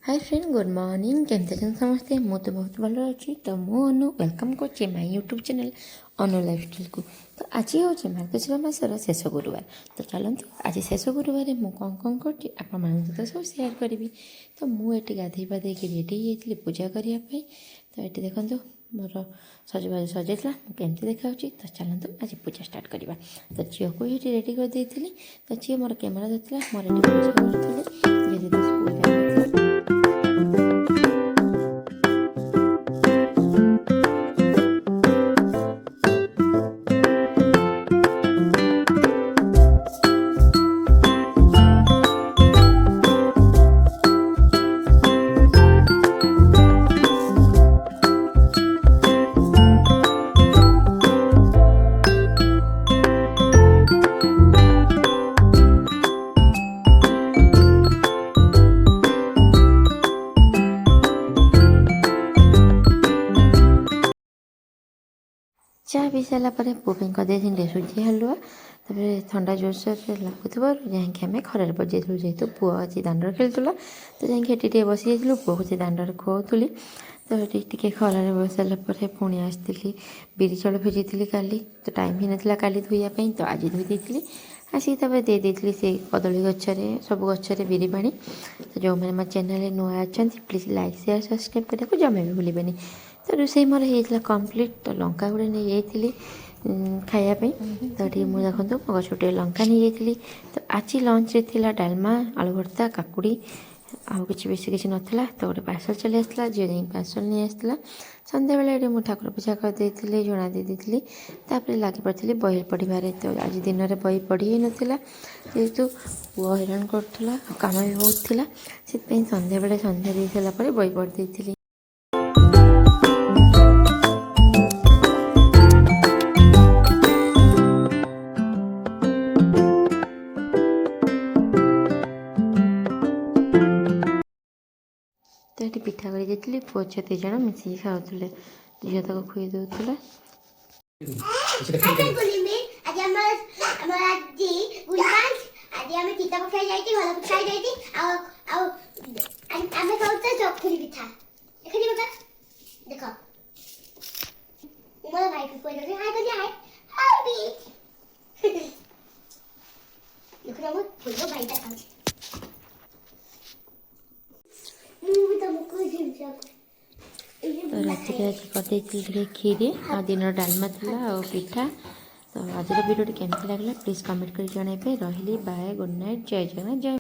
Hi friend good morning केमती समस्ते मु तो बहुत भल अच्छी। तो मु अनु वेलकम कर my YouTube channel Anu lifestyle को। तो आज हूँ मार्गशीर मासर शेष गुरुवार। तो चलते आज शेष गुरुवार मुझे कौन कौन कर सब सेयार करी। तो मुझे गाधे पाधे रेडी होती पूजा करने। तो ये देखो मोर सजबाज सजाइला केमती देखा। तो चलते आज पूजा स्टार्ट करवा। तो झील को ये रेडी कर देती। तो झी मोर कैमेरा धरता मोर पूजा करी स्कूल चाह पी सारा पुपी करदे सुजी हलुआ। तापर ठंडा जोरसोर लगुव जैक आम खरार पड़ जाइलु जेहेतु पुओ आज दांडर खेलुला। तो जैसे बसी जाइलु पुओ को दांडर खुआली। तो ये खरार बस सारापर पुणी आसती बिरी चाउल भेजी काली। तो टाइम ही नाला काली धोइयापी। तो आज धोई देती आसिक दे देती से कदली गचरे सब गचरे बिरी पानी। तो जो मैंने मो चैनल नुआ अच्छा प्लीज लाइक शेयर सब्सक्राइब करने को जमा भी भूलें। तो रोसे मोर होता कम्प्लीट। तो लंका गुड़े नहीं जाइली खायापी। तो ये मुझे देखो मो छोटे लंका नहीं जाइली। तो आज लंच रे थिला डालमा आलू भर्ता काकुड़ी आउ कि बेस किसी नाला। तो गोटे पार्सल चली आसला झील जा पार्सल नहीं आसला। सन्ध्या बेले मुझे ठाकुर पूजा करदे जुणा दे दी। तापर लगी पड़ी बही पढ़ार। तो आज दिन में बही पढ़ी ही नाला जेहेतु पुओ हैरान करूला कम भी बहुत थिला से सन्ध्या बेले सन्ध्या दे सारापर बही पढ़ी देती। तो ये पिठा कर पुओ झी 2 जन मिसिकी खाऊले झील तक खुई दूसरा। तो रात आज करदे खीरी आ दिन डालमा था और पिठा। तो आज वीडियो केमती लगला प्लीज कमेंट कर जन। रही बाय गुड नाइट जय जगन्नाथ जय।